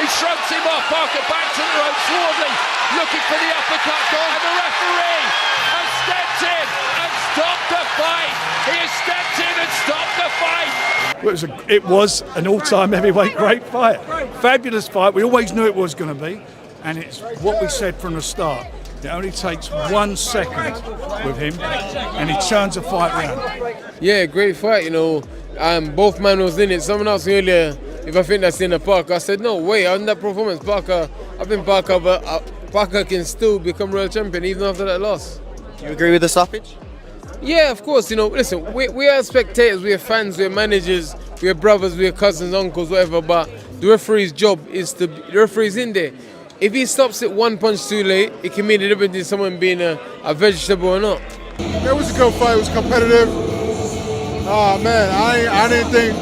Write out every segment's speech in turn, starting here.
He shrugs him off. Parker back to the ropes. Wardley looking for the uppercut. And the referee has stepped in and stopped the fight. He has stepped in and stopped the fight. It was an all-time heavyweight great fight. Fabulous fight. We always knew it was going to be. And it's what we said from the start. It only takes 1 second with him and he turns the fight round. Yeah, great fight, you know. Both men was in it. Someone asked me earlier if I think that's in the Parker. I said, no, wait, on that performance, Parker, I think Parker can still become world champion even after that loss. Do you agree with the stoppage? Yeah, of course, you know, listen, we are spectators, we are fans, we are managers, we are brothers, we are cousins, uncles, whatever, but the referee's job is the referee's in there. If he stops it 1 punch too late, it can mean the difference in someone being a vegetable or not. It was a good fight, it was competitive. Oh man, I didn't think,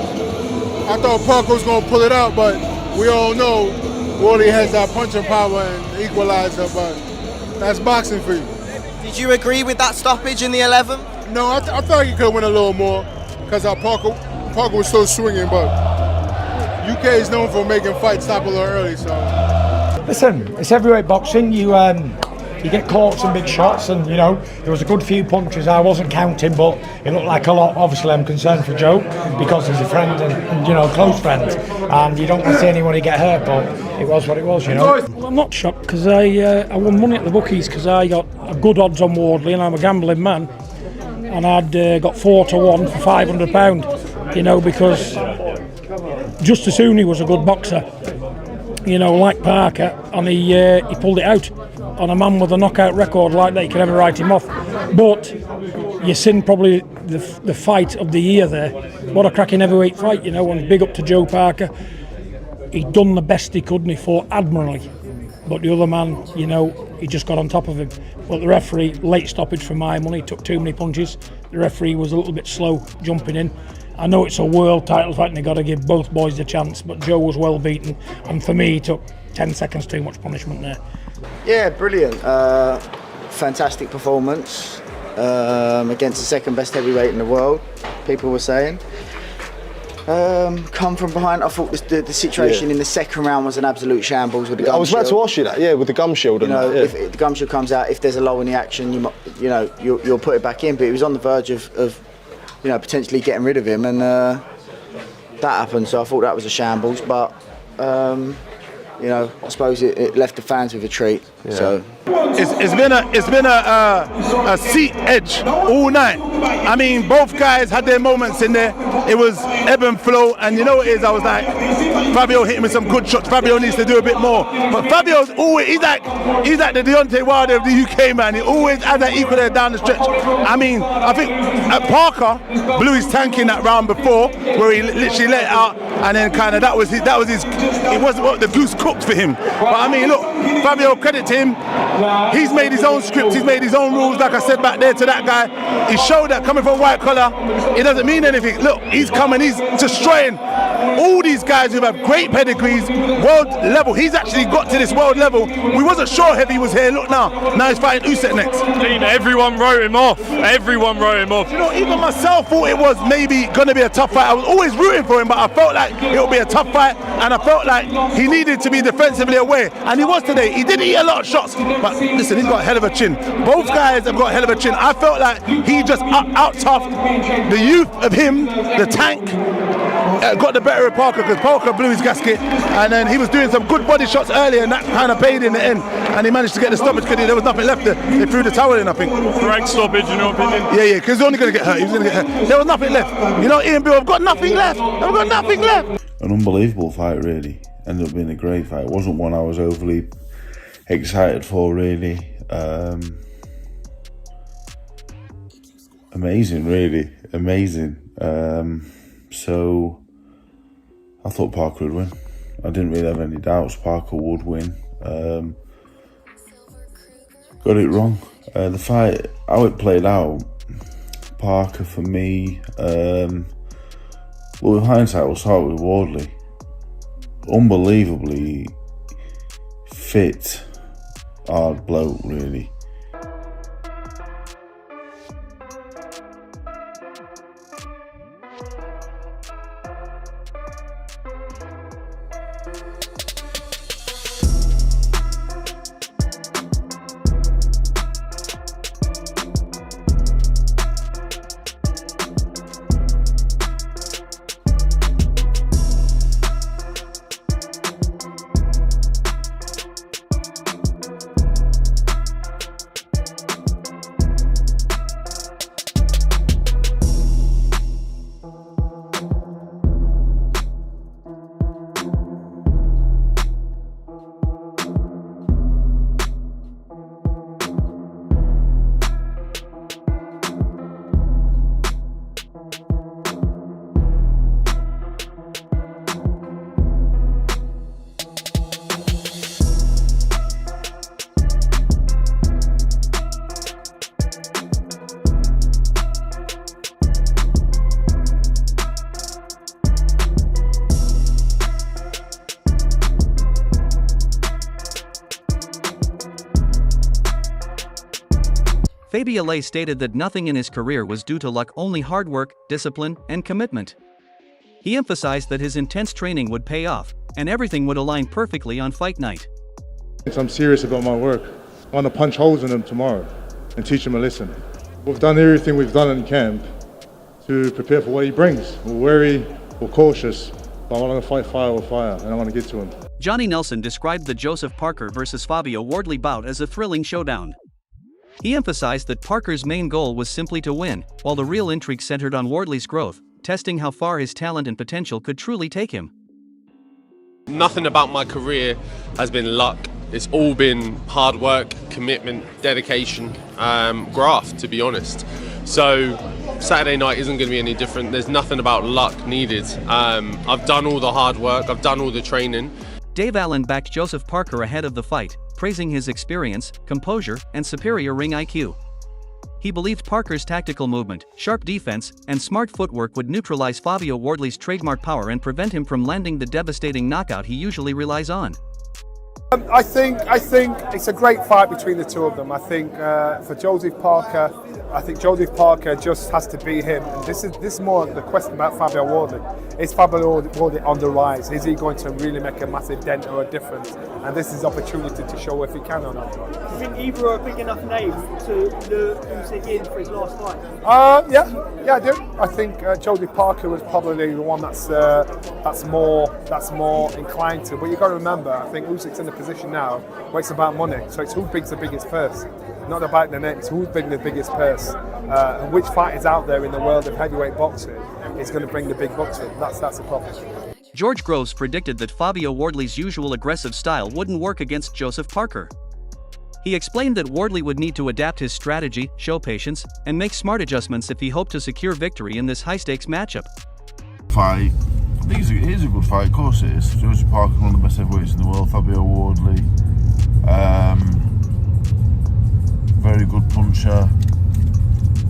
I thought Parker was going to pull it out, but we all know Wardley has that punching power and equalizer, but that's boxing for you. Did you agree with that stoppage in the 11th? No, I thought he could win a little more because Parker was still swinging, but UK is known for making fights stop a little early, so. Listen, it's heavyweight boxing. You get caught some big shots, and you know there was a good few punches. I wasn't counting, but it looked like a lot. Obviously, I'm concerned for Joe because he's a friend and you know close friend, and you don't want to see anybody get hurt. But it was what it was, you know. Well, I'm not shocked because I won money at the bookies because I got a good odds on Wardley, and I'm a gambling man, and I'd got 4-1 for £500. You know, because just as soon he was a good boxer. You know, like Parker, and he pulled it out on a man with a knockout record like that. You can never write him off. But you've seen probably the fight of the year there. What a cracking heavyweight fight, you know. And big up to Joe Parker. He'd done the best he could, and he fought admirably. But the other man, you know, he just got on top of him. But the referee, late stoppage for my money, took too many punches. The referee was a little bit slow jumping in. I know it's a world title fight and they've got to give both boys a chance, but Joe was well beaten, and for me he took 10 seconds too much punishment there. Yeah, brilliant. Fantastic performance against the second best heavyweight in the world, people were saying. Come from behind. I thought the situation in the second round was an absolute shambles with the gum shield. I was about to ask you that, yeah, with the gum shield. You know, if the gum shield comes out, if there's a lull in the action, you'll put it back in, but it was on the verge of potentially getting rid of him, and that happened. So I thought that was a shambles, but I suppose it left the fans with a treat. Yeah. So it's been a seat edge all night. I mean, both guys had their moments in there. It was ebb and flow, and you know what it is. I was like, Fabio hit him with some good shots. Fabio needs to do a bit more. But Fabio's always he's like the Deontay Wilder of the UK, man. He always has that equal there down the stretch. I mean, I think Parker blew his tank in that round before, where he literally let it out, and then kind of that was his. It wasn't what the goose cooked for him. But I mean, look, Fabio, credit to him. He's made his own script. He's made his own rules. Like I said back there to that guy, he showed that coming from white collar, it doesn't mean anything. Look, he's coming. He's destroying all these guys who have great pedigrees, world level. He's actually got to this world level. We wasn't sure Heavy was here. Look now he's fighting Usyk next. Everyone wrote him off. Everyone wrote him off. You know, even myself thought it was maybe going to be a tough fight. I was always rooting for him, but I felt like it would be a tough fight, and I felt like he needed to be defensively aware, and he was today. He did eat a lot of shots, but listen, he's got a hell of a chin. Both guys have got a hell of a chin. I felt like he just out-toughed the youth of him, the tank, got the better of Parker, because Parker blew his gasket, and then he was doing some good body shots earlier, and that kind of paid in the end, and he managed to get the stoppage because there was nothing left there. They threw the towel in, I think. Correct stoppage, in your opinion? Yeah, because he's only going to get hurt. He was going to get hurt. There was nothing left. You know, Ian Bill, I've got nothing left. I've got nothing left. An unbelievable fight, really. Ended up being a great fight. It wasn't one I was overly excited for, really. Amazing, really. Amazing. So I thought Parker would win. I didn't really have any doubts Parker would win. Got it wrong. The fight, how it played out, Parker for me, well, with hindsight, we'll start with Wardley. Unbelievably fit, hard bloke, really. Fabio Wardley stated that nothing in his career was due to luck, only hard work, discipline, and commitment. He emphasized that his intense training would pay off, and everything would align perfectly on fight night. I'm serious about my work. I want to punch holes in them tomorrow and teach them a lesson. We've done everything we've done in camp to prepare for what he brings. We're wary, we're cautious, but I want to fight fire with fire, and I want to get to him. Johnny Nelson described the Joseph Parker vs. Fabio Wardley bout as a thrilling showdown. He emphasized that Parker's main goal was simply to win, while the real intrigue centered on Wardley's growth, testing how far his talent and potential could truly take him. Nothing about my career has been luck. It's all been hard work, commitment, dedication, graft, to be honest. So Saturday night isn't going to be any different. There's nothing about luck needed. I've done all the hard work, I've done all the training. Dave Allen backed Joseph Parker ahead of the fight, praising his experience, composure, and superior ring IQ. He believed Parker's tactical movement, sharp defense, and smart footwork would neutralize Fabio Wardley's trademark power and prevent him from landing the devastating knockout he usually relies on. I think it's a great fight between the two of them. I think for Joseph Parker, I think Joseph Parker just has to beat him. And this is more the question about Fabio Wardley. Is Fabio Wardley on the rise? Is he going to really make a massive dent or a difference? And this is opportunity to show if he can or not. Do you think either are a big enough name to lure Usyk in for his last fight? Yeah, I do. I think Joseph Parker was probably the one that's more inclined to. But you've got to remember, I think Usyk's in the position now where it's about money. So it's who brings the biggest purse. Not about the net, it's who's bringing the biggest purse. And which fighters out there in the world of heavyweight boxing is going to bring the big bucks in. That's the problem. George Groves predicted that Fabio Wardley's usual aggressive style wouldn't work against Joseph Parker. He explained that Wardley would need to adapt his strategy, show patience, and make smart adjustments if he hoped to secure victory in this high-stakes matchup. Fight. I think it is a good fight, of course it is. Joseph Parker, one of the best heavyweights in the world. Fabio Wardley, very good puncher.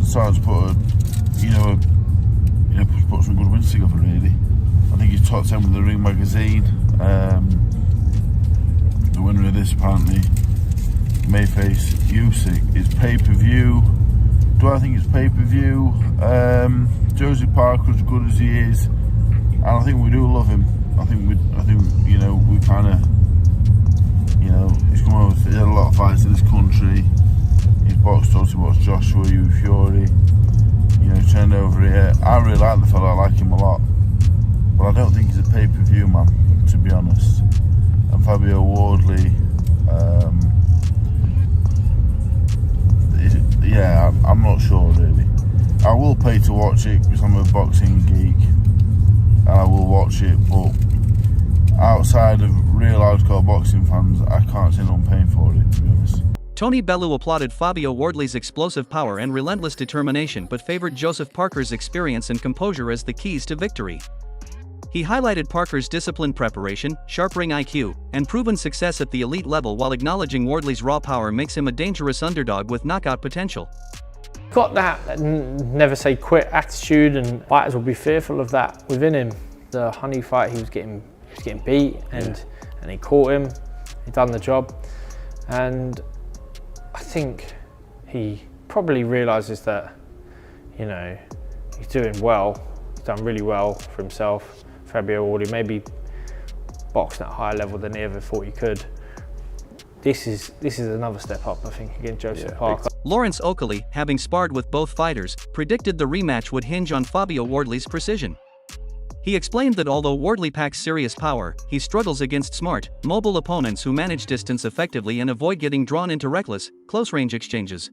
Starting to put some good wins together, really. I think he's top 10 with the Ring magazine. The winner of this apparently may face Usyk. It's pay-per-view. Do I think it's pay-per-view? Joseph Parker, as good as he is, and I think we do love him. I think we kind of, he's come over. He had a lot of fights in this country. He's boxed, obviously watched Joshua, Fury. Turned over here. I really like the fella. I like him a lot, but I don't think he's a pay-per-view man, to be honest. And Fabio Wardley, I'm not sure really. I will pay to watch it because I'm a boxing geek, and I will watch it. But outside of real hardcore boxing fans, I can't see anyone paying for it, to be honest. Tony Bellew applauded Fabio Wardley's explosive power and relentless determination but favored Joseph Parker's experience and composure as the keys to victory. He highlighted Parker's disciplined preparation, sharp ring IQ, and proven success at the elite level while acknowledging Wardley's raw power makes him a dangerous underdog with knockout potential. Got that never say quit attitude, and fighters will be fearful of that within him. The Honey fight, he was getting beat, and he caught him. He done the job, and I think he probably realises that, he's doing well. He's done really well for himself. Fabio Wardley maybe boxing at a higher level than he ever thought he could. This is another step up, I think, against Joseph Parker. Lawrence Oakley, having sparred with both fighters, predicted the rematch would hinge on Fabio Wardley's precision. He explained that although Wardley packs serious power, he struggles against smart, mobile opponents who manage distance effectively and avoid getting drawn into reckless, close-range exchanges.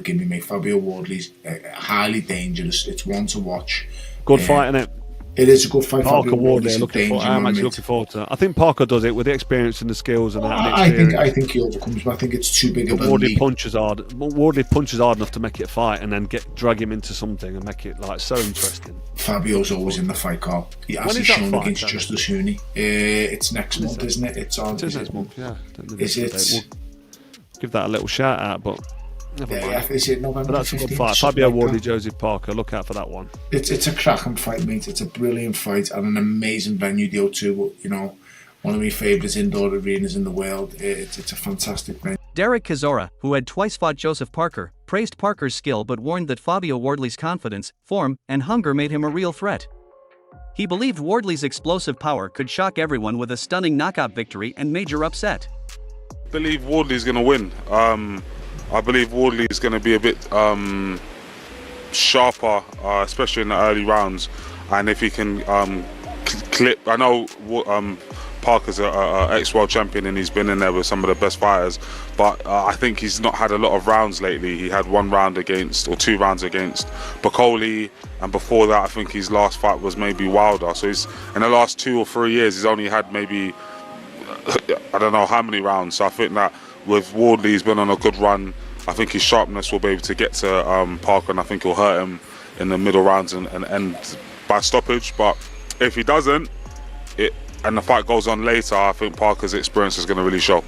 Give me Fabio Wardley's highly dangerous. It's one to watch. Good fight, isn't it? It is a good fight. Parker Wardley, I'm actually looking forward to it. I think Parker does it with the experience and the skills and that. I think he overcomes, but I think it's too big of a Wardley punches hard. Wardley punches hard enough to make it a fight and then drag him into something and make it so interesting. Fabio's always in the fight, Carl. He has shown against Justice Huni. It's next month, isn't it? It's on. It is next month, yeah. Is it? We'll give that a little shout out, but. Is it November? But that's 15th, a good fight. Fabio Wardley, Joseph Parker. Look out for that one. It's a cracking fight, mate. It's a brilliant fight and an amazing venue, the O2. One of my favourite indoor arenas in the world. It's a fantastic venue. Derek Chisora, who had twice fought Joseph Parker, praised Parker's skill but warned that Fabio Wardley's confidence, form, and hunger made him a real threat. He believed Wardley's explosive power could shock everyone with a stunning knockout victory and major upset. I believe Wardley's going to win. I believe Wardley's going to be a bit sharper, especially in the early rounds. And if he can clip, I know Parker's an ex-world champion and he's been in there with some of the best fighters, but I think he's not had a lot of rounds lately. He had 1 round against, or 2 rounds against Bacoli, and before that I think his last fight was maybe Wilder. So he's, in the last 2 or 3 years, he's only had maybe, I don't know how many rounds. So I think that with Wardley, he's been on a good run. I think his sharpness will be able to get to Parker, and I think he'll hurt him in the middle rounds and end by stoppage. But if he doesn't, and the fight goes on later, I think Parker's experience is going to really show.